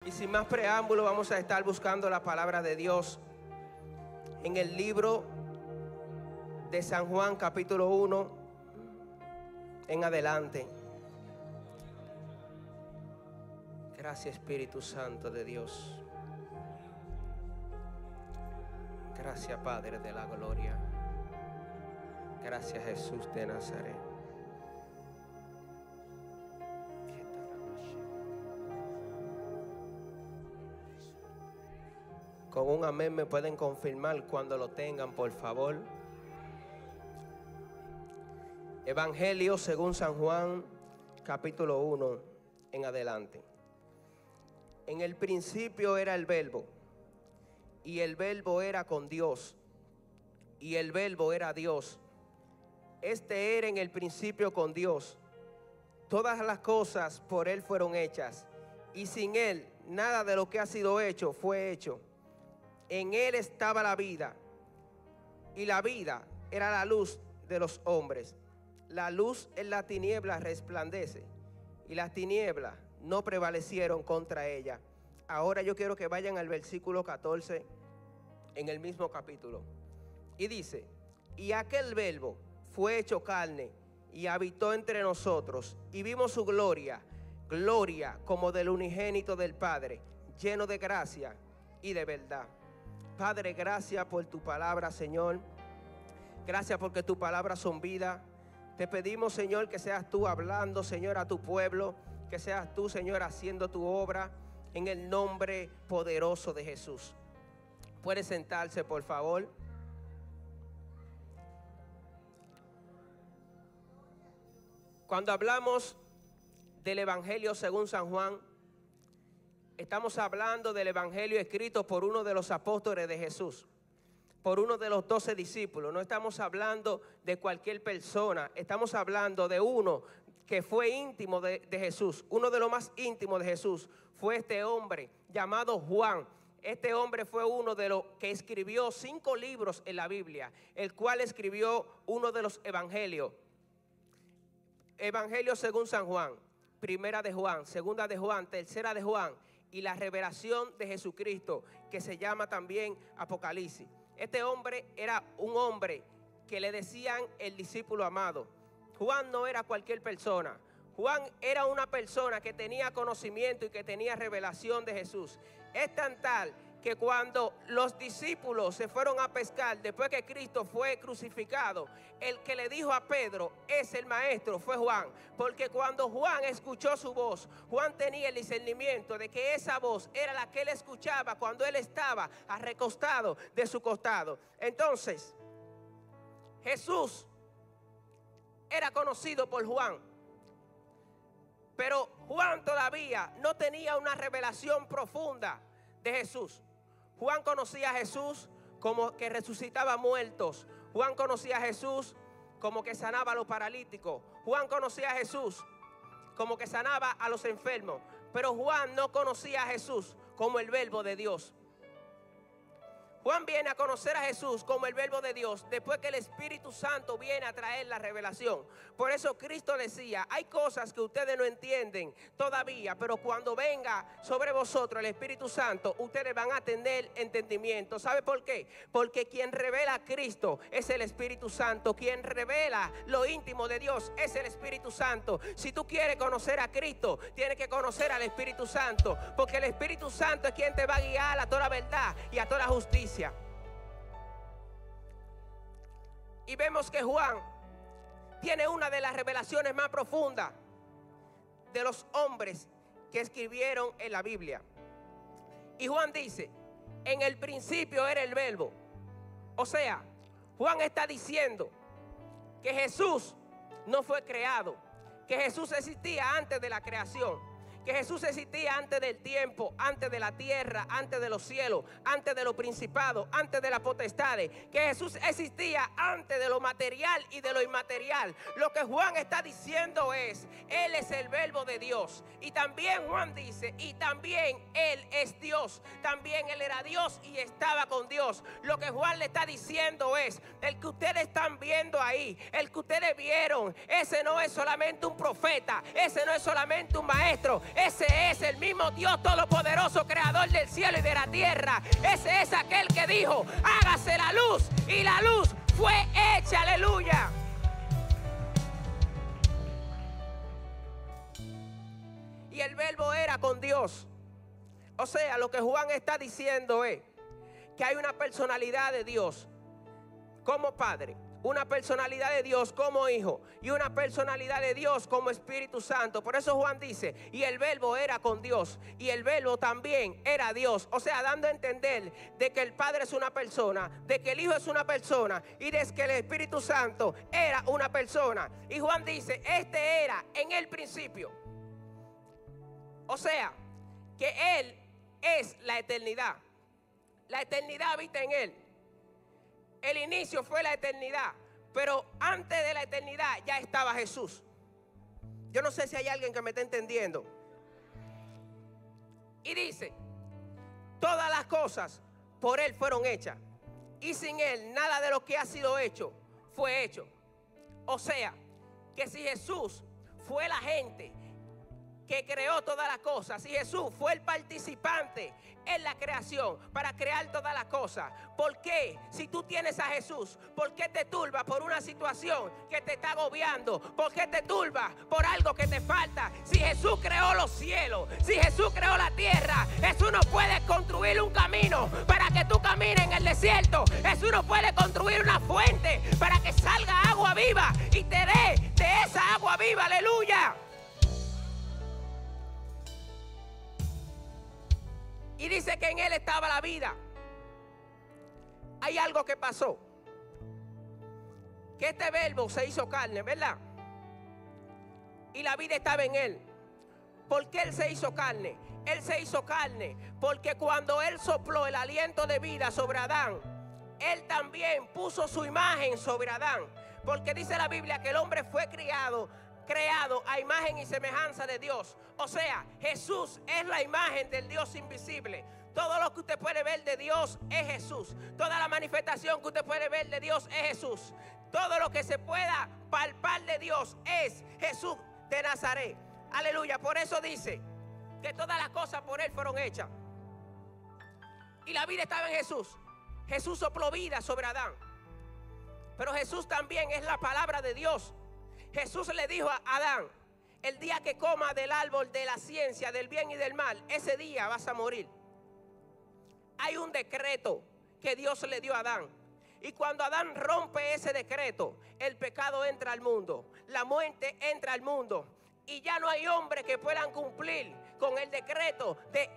Y sin más preámbulo, vamos a estar buscando la palabra de Dios en el libro de San Juan, capítulo 1 en adelante. Gracias, Espíritu Santo de Dios. Gracias, Padre de la gloria. Gracias, Jesús de Nazaret. Con un amén me pueden confirmar cuando lo tengan, por favor. Evangelio según San Juan, capítulo 1 en adelante. En el principio era el Verbo, y el Verbo era con Dios, y el Verbo era Dios. Este era en el principio con Dios. Todas las cosas por Él fueron hechas, y sin Él nada de lo que ha sido hecho fue hecho. En Él estaba la vida, y la vida era la luz de los hombres. La luz en la tiniebla resplandece, y las tinieblas no prevalecieron contra ella. Ahora yo quiero que vayan al versículo 14 en el mismo capítulo. Y dice: y aquel Verbo fue hecho carne y habitó entre nosotros, y vimos su gloria, gloria como del unigénito del Padre, lleno de gracia y de verdad. Padre, gracias por tu palabra, Señor. Gracias porque tu palabra son vida. Te pedimos, Señor, que seas tú hablando, Señor, a tu pueblo. Que seas tú, Señor, haciendo tu obra en el nombre poderoso de Jesús. ¿Puede sentarse, por favor? Cuando hablamos del Evangelio según San Juan, estamos hablando del Evangelio escrito por uno de los apóstoles de Jesús, por uno de los 12 discípulos. No estamos hablando de cualquier persona, estamos hablando de uno que fue íntimo de Jesús. Uno de los más íntimos de Jesús fue este hombre llamado Juan. Este hombre fue uno de los que escribió 5 libros en la Biblia, el cual escribió uno de los evangelios. Evangelio según San Juan, primera de Juan, segunda de Juan, tercera de Juan, y la revelación de Jesucristo, que se llama también Apocalipsis. Este hombre era un hombre que le decían el discípulo amado. Juan no era cualquier persona. Juan era una persona que tenía conocimiento y que tenía revelación de Jesús. Es tan tal que cuando los discípulos se fueron a pescar, después que Cristo fue crucificado, el que le dijo a Pedro, es el maestro, fue Juan. Porque cuando Juan escuchó su voz, Juan tenía el discernimiento de que esa voz era la que él escuchaba cuando él estaba recostado de su costado. Entonces, Jesús era conocido por Juan, pero Juan todavía no tenía una revelación profunda de Jesús. Juan conocía a Jesús como que resucitaba muertos. Juan conocía a Jesús como que sanaba a los paralíticos. Juan conocía a Jesús como que sanaba a los enfermos. Pero Juan no conocía a Jesús como el Verbo de Dios. Juan viene a conocer a Jesús como el Verbo de Dios después que el Espíritu Santo viene a traer la revelación. Por eso Cristo decía, hay cosas que ustedes no entienden todavía, pero cuando venga sobre vosotros el Espíritu Santo, ustedes van a tener entendimiento. ¿Sabe por qué? Porque quien revela a Cristo es el Espíritu Santo. Quien revela lo íntimo de Dios es el Espíritu Santo. Si tú quieres conocer a Cristo, tienes que conocer al Espíritu Santo, porque el Espíritu Santo es quien te va a guiar a toda verdad y a toda justicia. Y vemos que Juan tiene una de las revelaciones más profundas de los hombres que escribieron en la Biblia. Y Juan dice, en el principio era el Verbo. O sea, Juan está diciendo que Jesús no fue creado, que Jesús existía antes de la creación, que Jesús existía antes del tiempo, antes de la tierra, antes de los cielos, antes de los principados, antes de las potestades, que Jesús existía antes de lo material y de lo inmaterial. Lo que Juan está diciendo es, Él es el Verbo de Dios. Y también Juan dice, y también Él es Dios. También Él era Dios y estaba con Dios. Lo que Juan le está diciendo es, el que ustedes están viendo ahí, el que ustedes vieron, ese no es solamente un profeta, ese no es solamente un maestro, ese es el mismo Dios todopoderoso, creador del cielo y de la tierra. Ese es aquel que dijo, hágase la luz, y la luz fue hecha. Aleluya. Y el verbo era con Dios. O sea, lo que Juan está diciendo es que hay una personalidad de Dios como Padre, una personalidad de Dios como Hijo y una personalidad de Dios como Espíritu Santo. Por eso Juan dice, y el verbo era con Dios y el verbo también era Dios. O sea, dando a entender de que el Padre es una persona, de que el Hijo es una persona y de que el Espíritu Santo era una persona. Y Juan dice, este era en el principio. O sea, que Él es la eternidad. La eternidad habita en Él. El inicio fue la eternidad, pero antes de la eternidad ya estaba Jesús. Yo no sé si hay alguien que me está entendiendo. Y dice, todas las cosas por Él fueron hechas, y sin Él nada de lo que ha sido hecho fue hecho. O sea, que si Jesús fue la gente que creó todas las cosas, si Jesús fue el participante en la creación para crear todas las cosas, ¿por qué? Si tú tienes a Jesús, ¿por qué te turbas por una situación que te está agobiando? ¿Por qué te turbas por algo que te falta? Si Jesús creó los cielos, si Jesús creó la tierra, Jesús no puede construir un camino para que tú camines en el desierto. Jesús no puede construir una fuente para que salga agua viva y te dé de esa agua viva. Aleluya. Y dice que en Él estaba la vida. Hay algo que pasó. Que este verbo se hizo carne, ¿verdad? Y la vida estaba en Él. ¿Por qué Él se hizo carne? Él se hizo carne porque cuando Él sopló el aliento de vida sobre Adán, Él también puso su imagen sobre Adán. Porque dice la Biblia que el hombre fue creado a imagen y semejanza de Dios. O sea, Jesús es la imagen del Dios invisible. Todo lo que usted puede ver de Dios es Jesús. Toda la manifestación que usted puede ver de Dios es Jesús. Todo lo que se pueda palpar de Dios es Jesús de Nazaret. Aleluya. Por eso dice que todas las cosas por Él fueron hechas. Y la vida estaba en Jesús. Jesús sopló vida sobre Adán. Pero Jesús también es la palabra de Dios. Jesús le dijo a Adán, el día que coma del árbol de la ciencia, del bien y del mal, ese día vas a morir. Hay un decreto que Dios le dio a Adán. Y cuando Adán rompe ese decreto, el pecado entra al mundo, la muerte entra al mundo. Y ya no hay hombres que puedan cumplir con el decreto de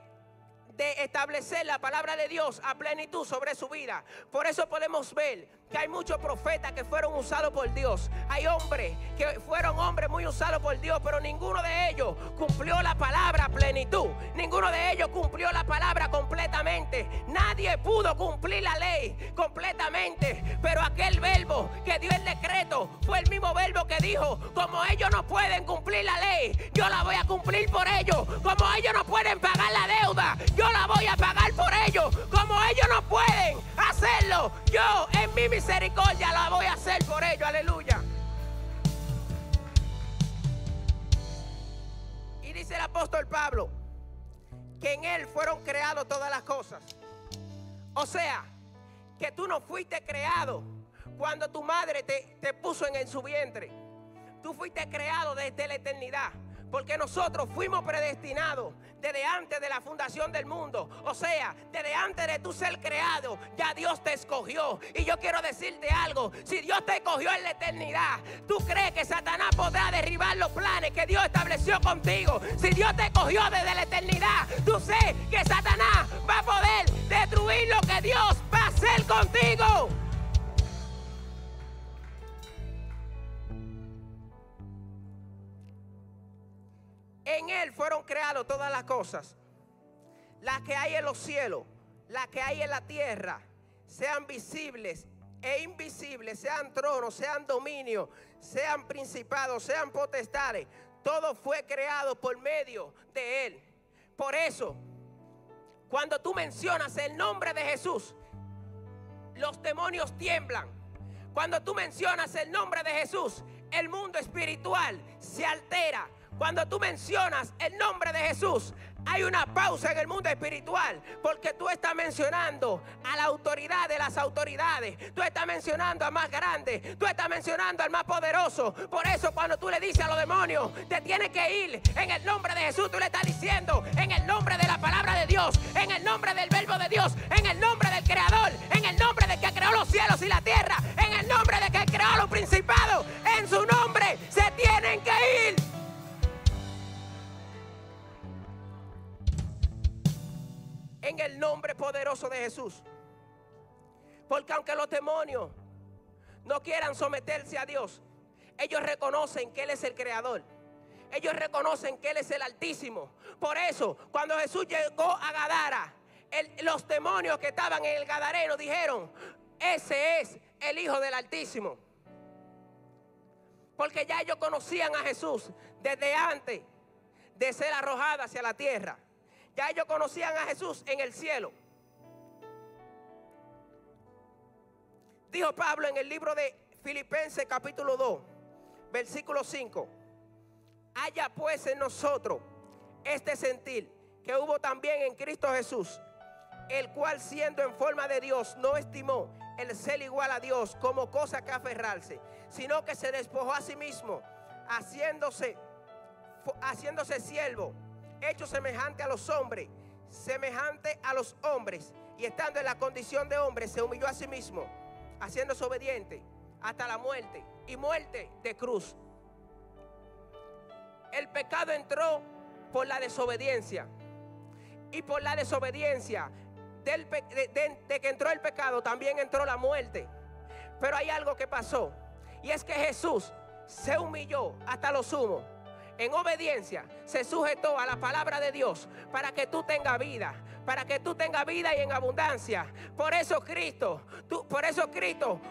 establecer la palabra de Dios a plenitud sobre su vida. Por eso podemos ver que hay muchos profetas que fueron usados por Dios. Hay hombres que fueron hombres muy usados por Dios, pero ninguno de ellos cumplió la palabra a plenitud. Ninguno de ellos cumplió la palabra completamente. Nadie pudo cumplir la ley completamente. Pero aquel verbo que dio el decreto fue el mismo verbo que dijo, como ellos no pueden cumplir la ley, yo la voy a cumplir por ellos. Como ellos no pueden pagar la deuda, yo la voy a pagar por ellos. Como ellos no pueden hacerlo, yo en mi misericordia la voy a hacer por ellos. Aleluya. Y dice el apóstol Pablo que en Él fueron creadas todas las cosas. O sea, que tú no fuiste creado cuando tu madre te puso en su vientre. Tú fuiste creado desde la eternidad. Porque nosotros fuimos predestinados desde antes de la fundación del mundo. O sea, desde antes de tu ser creado, ya Dios te escogió. Y yo quiero decirte algo. Si Dios te escogió en la eternidad, ¿tú crees que Satanás podrá derribar los planes que Dios estableció contigo? Si Dios te escogió desde la eternidad, tú sé que Satanás va a poder destruir lo que Dios va a hacer contigo. En Él fueron creadas todas las cosas, las que hay en los cielos, las que hay en la tierra, sean visibles e invisibles, sean tronos, sean dominios, sean principados, sean potestades. Todo fue creado por medio de Él. Por eso, cuando tú mencionas el nombre de Jesús, los demonios tiemblan. Cuando tú mencionas el nombre de Jesús, el mundo espiritual se altera. Cuando tú mencionas el nombre de Jesús, hay una pausa en el mundo espiritual, porque tú estás mencionando a la autoridad de las autoridades, tú estás mencionando al más grande, tú estás mencionando al más poderoso. Por eso cuando tú le dices a los demonios, te tienes que ir en el nombre de Jesús, tú le estás diciendo en el nombre de la palabra de Dios, en el nombre del verbo de Dios, en el nombre del Creador, en el nombre del que creó los cielos y la tierra, en el nombre del que creó los principados. En su nombre se tienen que ir. En el nombre poderoso de Jesús. Porque aunque los demonios no quieran someterse a Dios, ellos reconocen que Él es el Creador. Ellos reconocen que Él es el Altísimo. Por eso, cuando Jesús llegó a Gadara, los demonios que estaban en el Gadareno dijeron: ese es el Hijo del Altísimo. Porque ya ellos conocían a Jesús desde antes de ser arrojado hacia la tierra. Ya ellos conocían a Jesús en el cielo. Dijo Pablo en el libro de Filipenses capítulo 2, versículo 5. Haya pues en nosotros este sentir que hubo también en Cristo Jesús, el cual siendo en forma de Dios no estimó el ser igual a Dios como cosa que aferrarse, sino que se despojó a sí mismo, haciéndose siervo, hecho semejante a los hombres, y estando en la condición de hombre, se humilló a sí mismo, haciéndose obediente hasta la muerte, y muerte de cruz. El pecado entró por la desobediencia, y por la desobediencia de que entró el pecado, también entró la muerte. Pero hay algo que pasó, y es que Jesús se humilló hasta lo sumo. En obediencia se sujetó a la palabra de Dios para que tú tengas vida, para que tú tengas vida y en abundancia. Por eso Cristo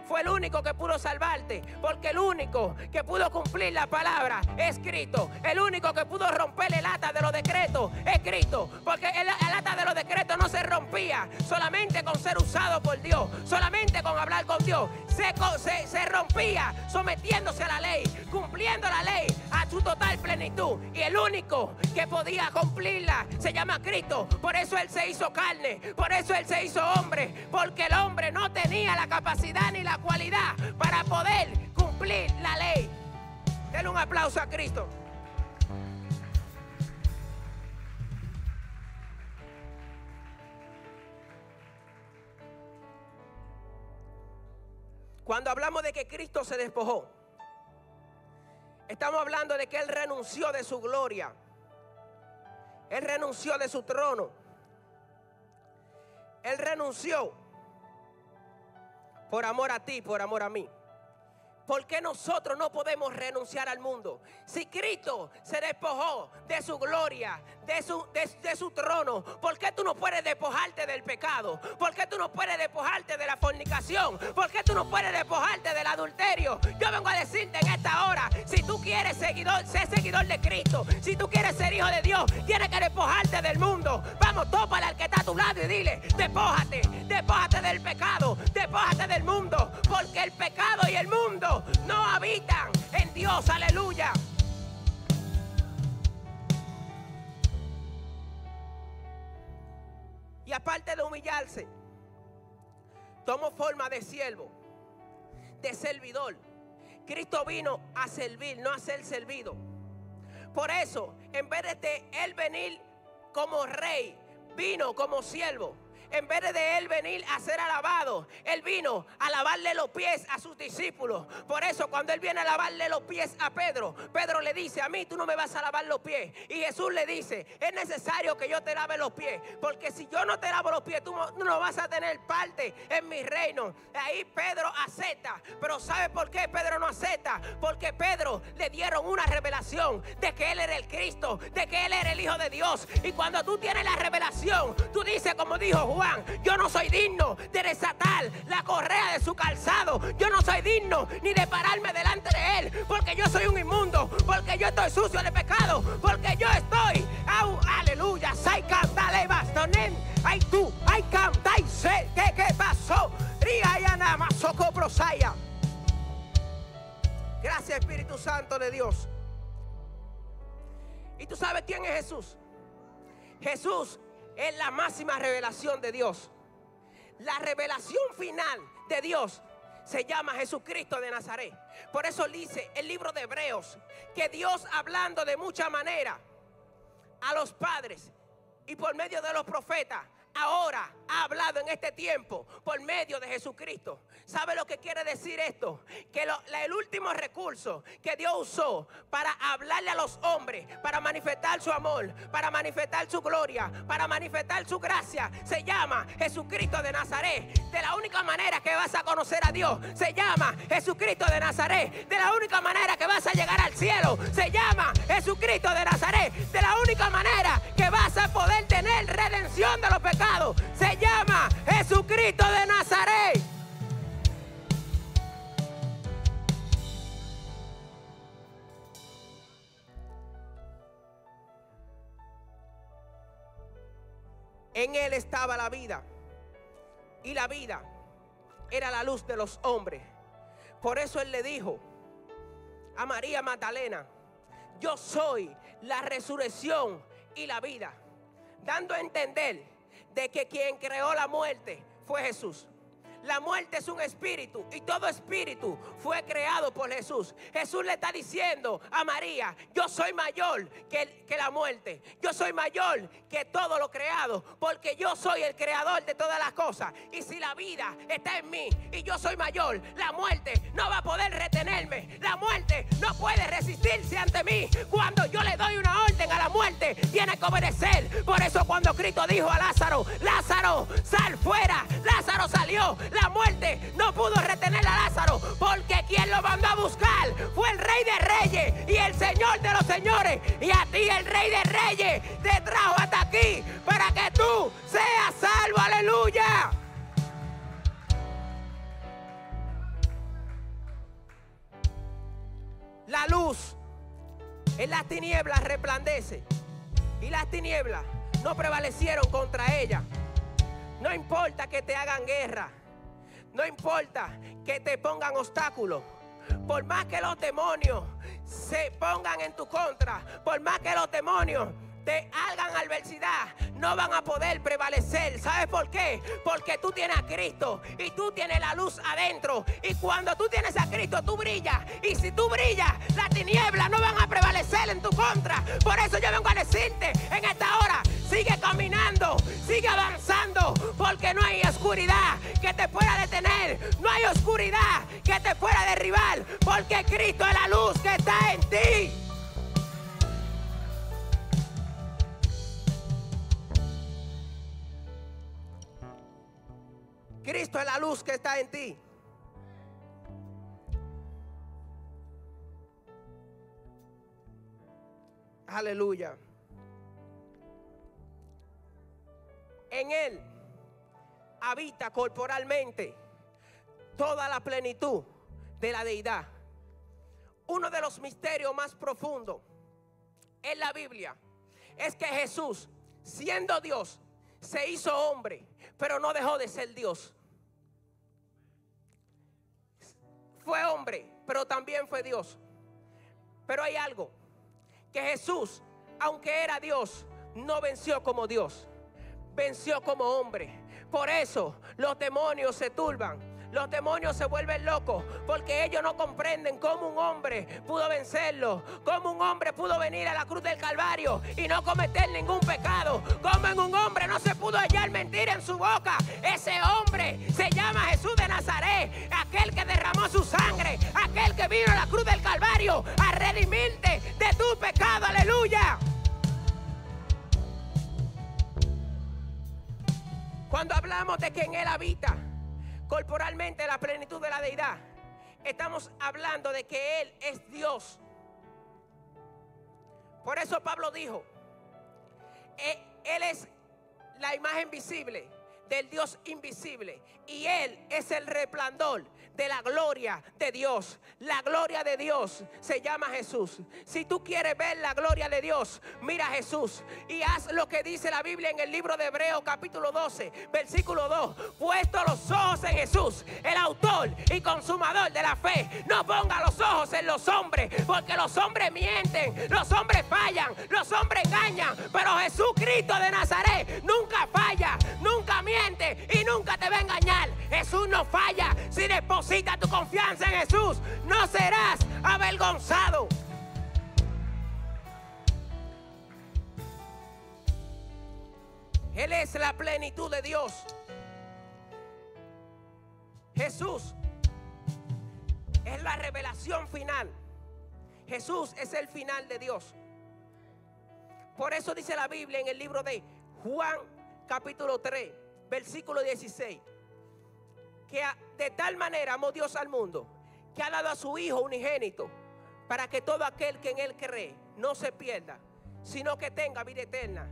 fue el único que pudo salvarte, porque el único que pudo cumplir la palabra es Cristo. El único que pudo romper el ata de los decretos es Cristo, porque el ata de los decretos no se rompía solamente con ser usado por Dios, solamente con hablar con Dios. Se rompía sometiéndose a la ley, cumpliendo la ley a su total plenitud. Y el único que podía cumplirla se llama Cristo. Por eso Él se hizo carne, por eso Él se hizo hombre, porque el hombre no tenía la capacidad ni la cualidad para poder cumplir la ley. Denle un aplauso a Cristo. Cuando hablamos de que Cristo se despojó, estamos hablando de que Él renunció de su gloria. Él renunció de su trono. Él renunció por amor a ti, por amor a mí. ¿Por qué nosotros no podemos renunciar al mundo? Si Cristo se despojó de su gloria, de su trono, ¿por qué tú no puedes despojarte del pecado? ¿Por qué tú no puedes despojarte de la fornicación? ¿Por qué tú no puedes despojarte del adulterio? Yo vengo a decirte en esta hora, si tú quieres ser seguidor de Cristo, si tú quieres ser hijo de Dios, tienes que despojarte del mundo. Vamos, tópale al que está a tu lado y dile: despójate del pecado, despójate del mundo, porque el pecado y el mundo no habitan en Dios. Aleluya. Y aparte de humillarse, tomó forma de siervo, de servidor. Cristo vino a servir, no a ser servido. Por eso, en vez de Él venir como rey, vino como siervo. En vez de Él venir a ser alabado, Él vino a lavarle los pies a sus discípulos. Por eso cuando Él viene a lavarle los pies a Pedro, Pedro le dice: a mí tú no me vas a lavar los pies. Y Jesús le dice: es necesario que yo te lave los pies, porque si yo no te lavo los pies, tú no vas a tener parte en mi reino. Ahí Pedro acepta. Pero ¿sabe por qué Pedro no acepta? Porque Pedro le dieron una revelación de que Él era el Cristo, de que Él era el Hijo de Dios. Y cuando tú tienes la revelación, tú dices como dijo Juan: yo no soy digno de desatar la correa de su calzado. Yo no soy digno ni de pararme delante de Él, porque yo soy un inmundo, porque yo estoy sucio de pecado, porque yo estoy, aleluya, sai cantale bastonen, ay tú, ay cantai sé, ¿qué pasó? Riayana masoko prosaya. Gracias, Espíritu Santo de Dios. tú sabes quién es Jesús? Jesús es la máxima revelación de Dios. La revelación final de Dios se llama Jesucristo de Nazaret. Por eso dice el libro de Hebreos que Dios, hablando de mucha manera a los padres y por medio de los profetas, ahora ha hablado en este tiempo por medio de Jesucristo. ¿Sabe lo que quiere decir esto? Que el último recurso que Dios usó para hablarle a los hombres, para manifestar su amor, para manifestar su gloria, para manifestar su gracia, se llama Jesucristo de Nazaret. De la única manera que vas a conocer a Dios, se llama Jesucristo de Nazaret. De la única manera que vas a llegar al cielo, se llama Jesucristo de Nazaret. De la única manera que vas a poder tener redención de los pecados, se llama Jesucristo de Nazaret. En él estaba la vida, y la vida era la luz de los hombres. Por eso él le dijo a María Magdalena: yo soy la resurrección y la vida, dando a entender de que quien creó la muerte fue Jesús. La muerte es un espíritu y todo espíritu fue creado por Jesús. Jesús le está diciendo a María: yo soy mayor que la muerte. Yo soy mayor que todo lo creado, porque yo soy el creador de todas las cosas. Y si la vida está en mí y yo soy mayor, la muerte no va a poder retenerme. La muerte no puede resistirse ante mí. Cuando yo le doy una orden a la muerte, tiene que obedecer. Por eso cuando Cristo dijo a Lázaro: Lázaro, sal fuera, Lázaro salió. La muerte no pudo retener a Lázaro, porque quien lo mandó a buscar fue el Rey de Reyes y el Señor de los señores. Y a ti el Rey de Reyes te trajo hasta aquí para que tú seas salvo. Aleluya. La luz en las tinieblas resplandece, y las tinieblas no prevalecieron contra ella. No importa que te hagan guerra, no importa que te pongan obstáculos, por más que los demonios se pongan en tu contra, por más que los demonios te hagan adversidad, no van a poder prevalecer. ¿Sabes por qué? Porque tú tienes a Cristo y tú tienes la luz adentro. Y cuando tú tienes a Cristo, tú brillas. Y si tú brillas, las tinieblas no van a prevalecer en tu contra. Por eso yo vengo a decirte en esta hora: sigue caminando, sigue avanzando, porque no hay oscuridad que te pueda detener. No hay oscuridad que te pueda derribar, porque Cristo es la luz que está en ti. Cristo es la luz que está en ti. Aleluya. En Él habita corporalmente toda la plenitud de la deidad. Uno de los misterios más profundos en la Biblia es que Jesús, siendo Dios, se hizo hombre, pero no dejó de ser Dios. Fue hombre, pero también fue Dios. Pero hay algo, que Jesús, aunque era Dios, no venció como Dios, venció como hombre. Por eso los demonios se turban, los demonios se vuelven locos, porque ellos no comprenden cómo un hombre pudo vencerlo, cómo un hombre pudo venir a la cruz del Calvario y no cometer ningún pecado, cómo en un hombre no se pudo hallar mentira en su boca. Ese hombre se llama Jesús de Nazaret, aquel que derramó su sangre, aquel que vino a la cruz del Calvario a redimirte de tu pecado. Aleluya. Cuando hablamos de que en Él habita corporalmente la plenitud de la deidad, estamos hablando de que Él es Dios. Por eso Pablo dijo: Él es la imagen visible del Dios invisible, y Él es el resplandor de la gloria de Dios. La gloria de Dios se llama Jesús. Si tú quieres ver la gloria de Dios, mira a Jesús y haz lo que dice la Biblia en el libro de Hebreos capítulo 12, versículo 2. Puesto los ojos en Jesús, el autor y consumador de la fe. No ponga los ojos en los hombres, porque los hombres mienten, los hombres fallan, los hombres engañan, pero Jesucristo de Nazaret nunca falla, nunca miente y nunca te va a engañar. Jesús no falla. Si depositas tu confianza en Jesús, no serás avergonzado. Él es la plenitud de Dios. Jesús es la revelación final. Jesús es el final de Dios. Por eso dice la Biblia en el libro de Juan capítulo 3, versículo 16, que de tal manera amó Dios al mundo, que ha dado a su Hijo unigénito, para que todo aquel que en Él cree no se pierda, sino que tenga vida eterna.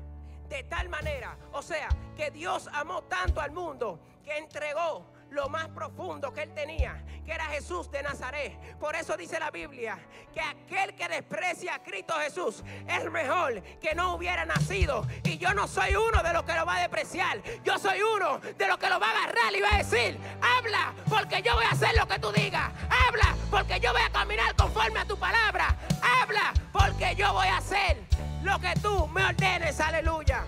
De tal manera, o sea, que Dios amó tanto al mundo que entregó lo más profundo que Él tenía, que era Jesús de Nazaret. Por eso dice la Biblia que aquel que desprecia a Cristo Jesús es mejor que no hubiera nacido. Y yo no soy uno de los que lo va a despreciar. Yo soy uno de los que lo va a agarrar y va a decir: habla, porque yo voy a hacer lo que tú digas. Habla, porque yo voy a caminar conforme a tu palabra. Habla, porque yo voy a hacer lo que tú me ordenes. Aleluya.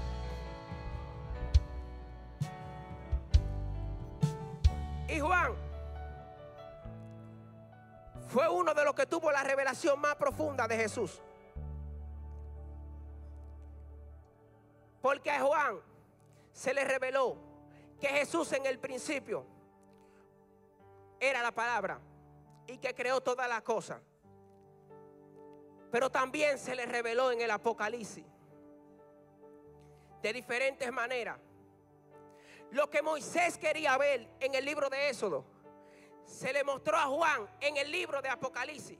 Y Juan fue uno de los que tuvo la revelación más profunda de Jesús. Porque a Juan se le reveló que Jesús en el principio era la palabra y que creó todas las cosas. Pero también se le reveló en el Apocalipsis de diferentes maneras. Lo que Moisés quería ver en el libro de Éxodo, se le mostró a Juan en el libro de Apocalipsis.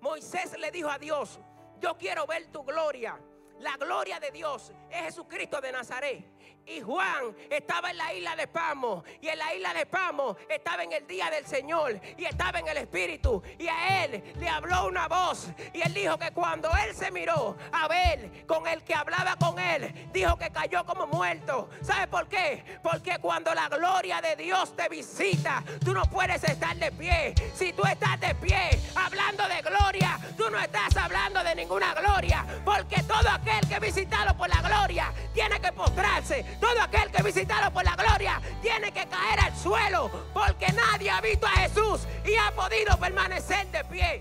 Moisés le dijo a Dios: yo quiero ver tu gloria. La gloria de Dios es Jesucristo de Nazaret. Y Juan estaba en la isla de Patmos, y en la isla de Patmos estaba en el día del Señor y estaba en el Espíritu, y a él le habló una voz, y él dijo que cuando él se miró a ver con el que hablaba con él, dijo que cayó como muerto. ¿Sabe por qué? Porque cuando la gloria de Dios te visita, tú no puedes estar de pie. Si tú estás de pie hablando de gloria, tú no estás hablando de ninguna gloria, porque todo aquel que es visitado por la gloria tiene que postrarse. Todo aquel que es visitado por la gloria tiene que caer al suelo, porque nadie ha visto a Jesús y ha podido permanecer de pie.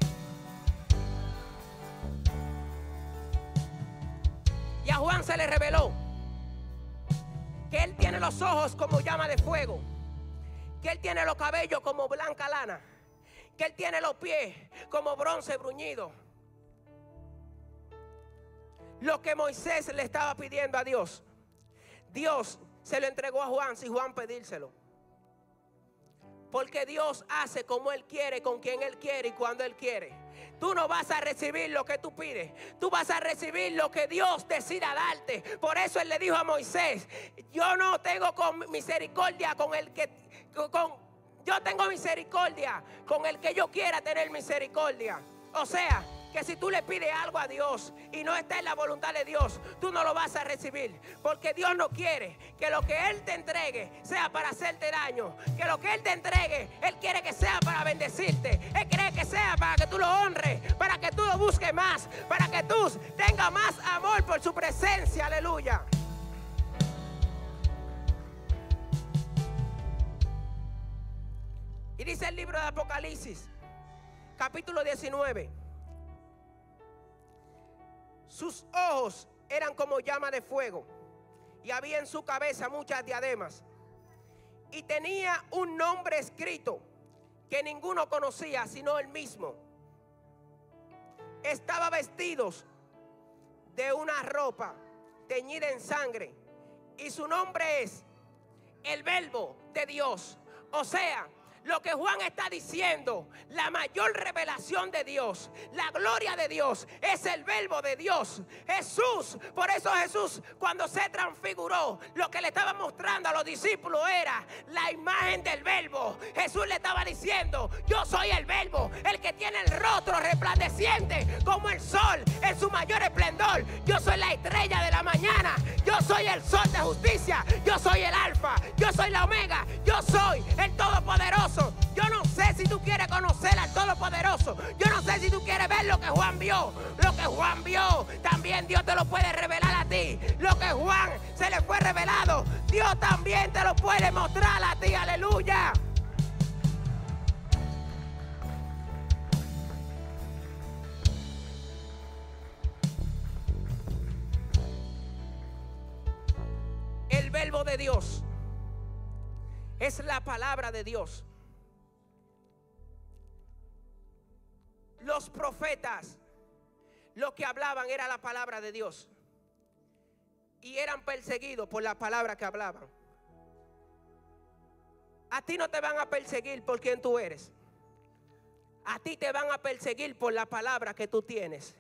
Y a Juan se le reveló que él tiene los ojos como llama de fuego, que él tiene los cabellos como blanca lana, que él tiene los pies como bronce bruñido. Lo que Moisés le estaba pidiendo a Dios, Dios se lo entregó a Juan sin Juan pedírselo. Porque Dios hace como Él quiere, con quien Él quiere y cuando Él quiere. Tú no vas a recibir lo que tú pides. Tú vas a recibir lo que Dios decida darte. Por eso Él le dijo a Moisés: yo no tengo misericordia con el que... yo tengo misericordia con el que yo quiera tener misericordia. O sea, que si tú le pides algo a Dios y no está en la voluntad de Dios, tú no lo vas a recibir. Porque Dios no quiere que lo que Él te entregue sea para hacerte daño. Que lo que Él te entregue, Él quiere que sea para bendecirte. Él quiere que sea para que tú lo honres, para que tú lo busques más, para que tú tengas más amor por su presencia. Aleluya. Y dice el libro de Apocalipsis, capítulo 19. Sus ojos eran como llama de fuego, y había en su cabeza muchas diademas. Y tenía un nombre escrito que ninguno conocía sino él mismo. Estaba vestidos de una ropa teñida en sangre, y su nombre es el Verbo de Dios. O sea, lo que Juan está diciendo, la mayor revelación de Dios, la gloria de Dios, es el verbo de Dios. Jesús, por eso Jesús, cuando se transfiguró, lo que le estaba mostrando a los discípulos era la imagen del verbo. Jesús le estaba diciendo: yo soy el verbo, el que tiene el rostro resplandeciente como el sol en su mayor esplendor. Yo soy la estrella de la mañana, yo soy el sol de justicia, yo soy el alfa, yo soy la omega, yo soy el todopoderoso. Yo no sé si tú quieres conocer al todopoderoso, yo no sé si tú quieres ver lo que Juan vio. Lo que Juan vio, también Dios te lo puede revelar a ti. Lo que Juan se le fue revelado, Dios también te lo puede mostrar a ti. Aleluya. El verbo de Dios es la palabra de Dios. Los profetas, lo que hablaban era la palabra de Dios, y eran perseguidos por la palabra que hablaban. A ti no te van a perseguir por quien tú eres. A ti te van a perseguir por la palabra que tú tienes.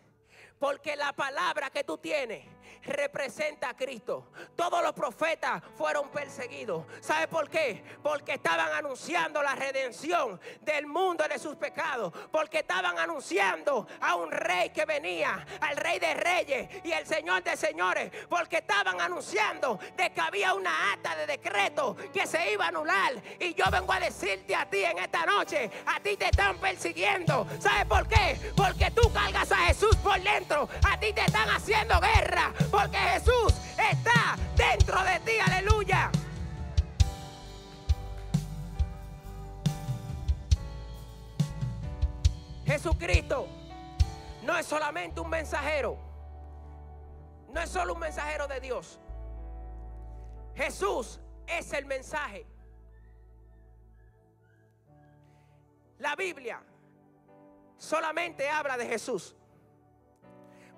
Porque la palabra que tú tienes representa a Cristo. Todos los profetas fueron perseguidos. ¿Sabe por qué? Porque estaban anunciando la redención del mundo de sus pecados. Porque estaban anunciando a un rey que venía, al Rey de Reyes y el Señor de Señores. Porque estaban anunciando de que había una acta de decreto que se iba a anular. Y yo vengo a decirte a ti en esta noche: a ti te están persiguiendo. ¿Sabe por qué? Porque tú cargas a Jesús por dentro. A ti te están haciendo guerra, porque Jesús está dentro de ti. Aleluya. Jesucristo no es solamente un mensajero, no es solo un mensajero de Dios. Jesús es el mensaje. La Biblia solamente habla de Jesús.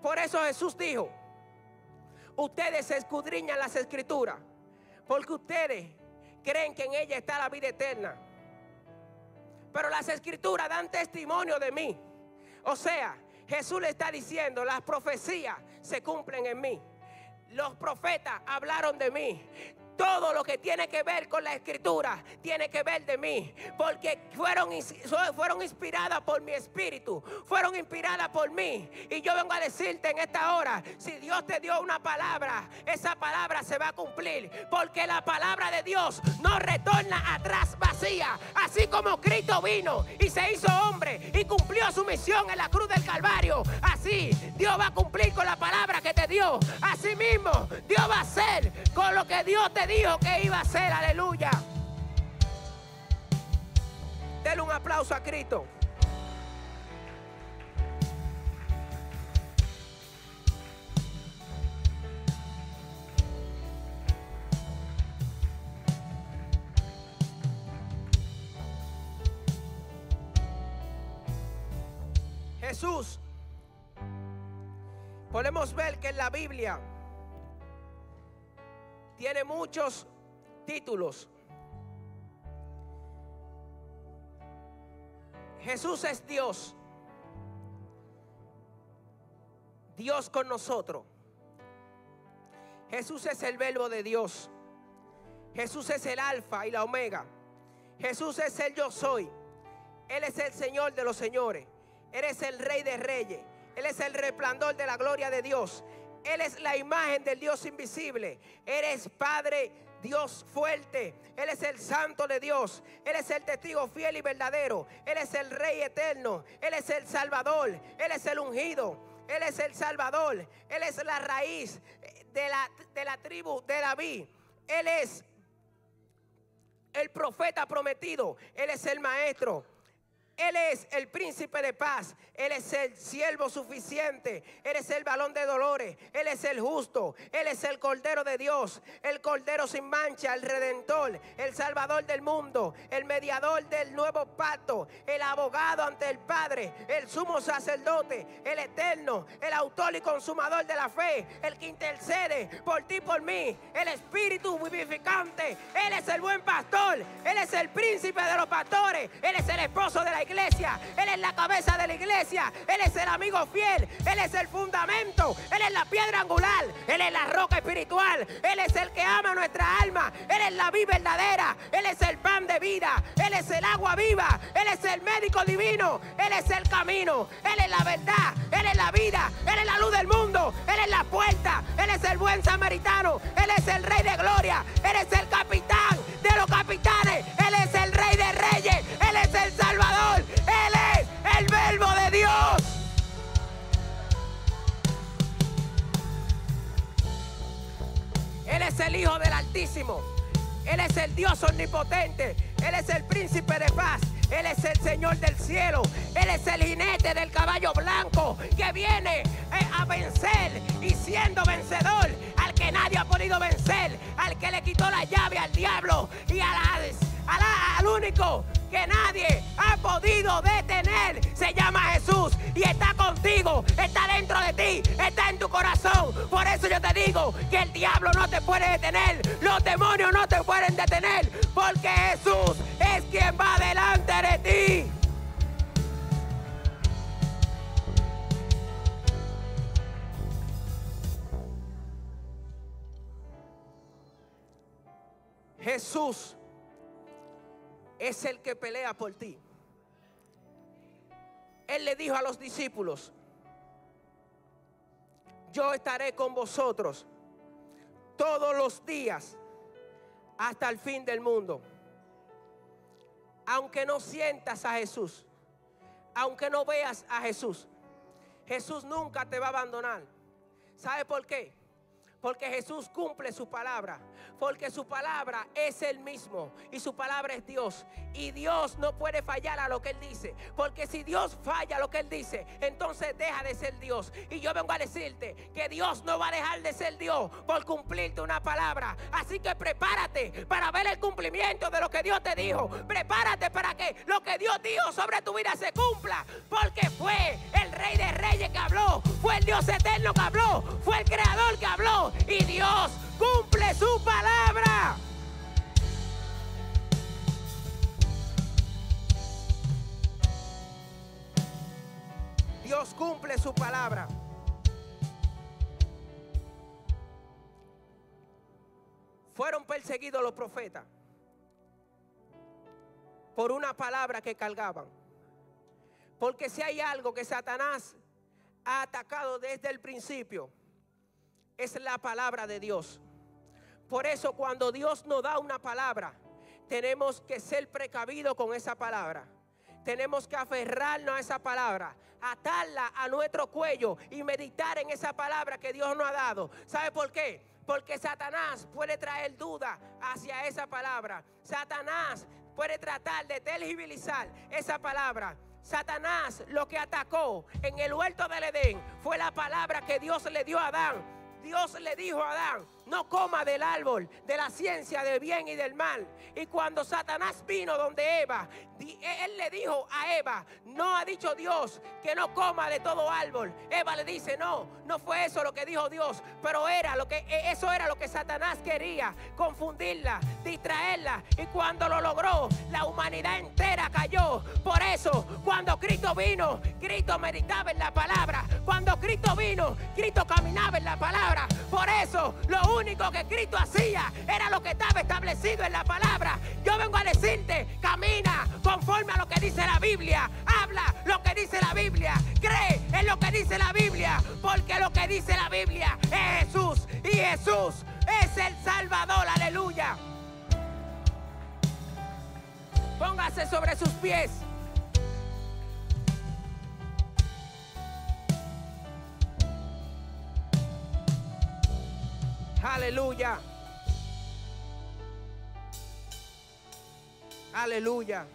Por eso Jesús dijo: ustedes escudriñan las escrituras, porque ustedes creen que en ella está la vida eterna. Pero las escrituras dan testimonio de mí. O sea, Jesús le está diciendo: las profecías se cumplen en mí. Los profetas hablaron de mí. Todo lo que tiene que ver con la escritura tiene que ver de mí, porque fueron inspiradas por mi espíritu, fueron inspiradas por mí. Y yo vengo a decirte en esta hora: si Dios te dio una palabra, esa palabra se va a cumplir, porque la palabra de Dios no retorna atrás vacía. Así como Cristo vino y se hizo hombre y cumplió su misión en la cruz del Calvario, así Dios va a cumplir con la palabra que te dio. Así mismo Dios va a hacer con lo que Dios te dijo que iba a hacer. Aleluya. Denle un aplauso a Cristo. Jesús, podemos ver que en la Biblia tiene muchos títulos. Jesús es Dios, Dios con nosotros. Jesús es el verbo de Dios. Jesús es el alfa y la omega. Jesús es el yo soy. Él es el Señor de los señores. Él es el Rey de reyes. Él es el resplandor de la gloria de Dios. Él es la imagen del Dios invisible. Él es Padre, Dios fuerte. Él es el Santo de Dios. Él es el testigo fiel y verdadero. Él es el Rey eterno. Él es el Salvador. Él es el ungido. Él es el Salvador. Él es la raíz de la tribu de David. Él es el profeta prometido. Él es el maestro. Él es el príncipe de paz. Él es el siervo suficiente. Él es el varón de dolores. Él es el justo. Él es el Cordero de Dios. El Cordero sin mancha, el Redentor, el Salvador del mundo, el mediador del nuevo pacto, el abogado ante el Padre, el sumo sacerdote, el eterno, el autor y consumador de la fe, el que intercede por ti y por mí, el Espíritu vivificante. Él es el buen pastor. Él es el príncipe de los pastores. Él es el esposo de la iglesia. Él es la cabeza de la iglesia. Él es el amigo fiel. Él es el fundamento. Él es la piedra angular. Él es la roca espiritual. Él es el que ama nuestra alma. Él es la vida verdadera. Él es el pan de vida. Él es el agua viva. Él es el médico divino. Él es el camino. Él es la verdad. Él es la vida. Él es la luz del mundo. Él es la puerta. Él es el buen samaritano. Él es el rey de gloria. Él es el capitán de los capitanes. Él es el rey de reyes. Él es el salvador. Él es el verbo de Dios. Él es el Hijo del Altísimo. Él es el Dios omnipotente. Él es el príncipe de paz. Él es el Señor del cielo. Él es el jinete del caballo blanco que viene a vencer, y siendo vencedor al que nadie ha podido vencer, al que le quitó la llave al diablo y al único que nadie ha podido detener, se llama Jesús, y está contigo, está dentro de ti, está en tu corazón. Por eso yo te digo que el diablo no te puede detener, los demonios no te pueden detener, porque Jesús es quien va delante de ti. Jesús es el que pelea por ti. Él le dijo a los discípulos: yo estaré con vosotros todos los días hasta el fin del mundo. Aunque no sientas a Jesús, aunque no veas a Jesús, Jesús nunca te va a abandonar. ¿Sabe por qué? Porque Jesús cumple su palabra. Porque su palabra es Él mismo. Y su palabra es Dios. Y Dios no puede fallar a lo que Él dice. Porque si Dios falla a lo que Él dice, entonces deja de ser Dios. Y yo vengo a decirte que Dios no va a dejar de ser Dios por cumplirte una palabra. Así que prepárate para ver el cumplimiento de lo que Dios te dijo. Prepárate para que lo que Dios dijo sobre tu vida se cumpla. Porque fue el Rey de Reyes que habló. Fue el Dios eterno que habló. Fue el Creador que habló. Y Dios cumple su palabra. Dios cumple su palabra. Fueron perseguidos los profetas por una palabra que cargaban. Porque si hay algo que Satanás ha atacado desde el principio, es la palabra de Dios. Por eso cuando Dios nos da una palabra, tenemos que ser precavidos con esa palabra. Tenemos que aferrarnos a esa palabra, atarla a nuestro cuello y meditar en esa palabra que Dios nos ha dado. ¿Sabe por qué? Porque Satanás puede traer duda hacia esa palabra. Satanás puede tratar de tergiversar esa palabra. Satanás lo que atacó en el huerto del Edén fue la palabra que Dios le dio a Adán. Dios le dijo a Adán: no coma del árbol de la ciencia del bien y del mal. Y cuando Satanás vino donde Eva, él le dijo a Eva: no ha dicho Dios que no coma de todo árbol. Eva le dice: no fue eso lo que dijo Dios, pero eso era lo que Satanás quería, confundirla, distraerla. Y cuando lo logró, la humanidad entera cayó. Por eso, cuando Cristo vino, Cristo meditaba en la palabra. Cuando Cristo vino, Cristo caminaba en la palabra. Por eso, lo único que Cristo hacía era lo que estaba establecido en la palabra. Yo vengo a decirte: camina conforme a lo que dice la Biblia. Habla lo que dice la Biblia. Cree en lo que dice la Biblia. Porque lo que dice la Biblia es Jesús. Y Jesús es el Salvador. Aleluya. Póngase sobre sus pies. Aleluya. Aleluya.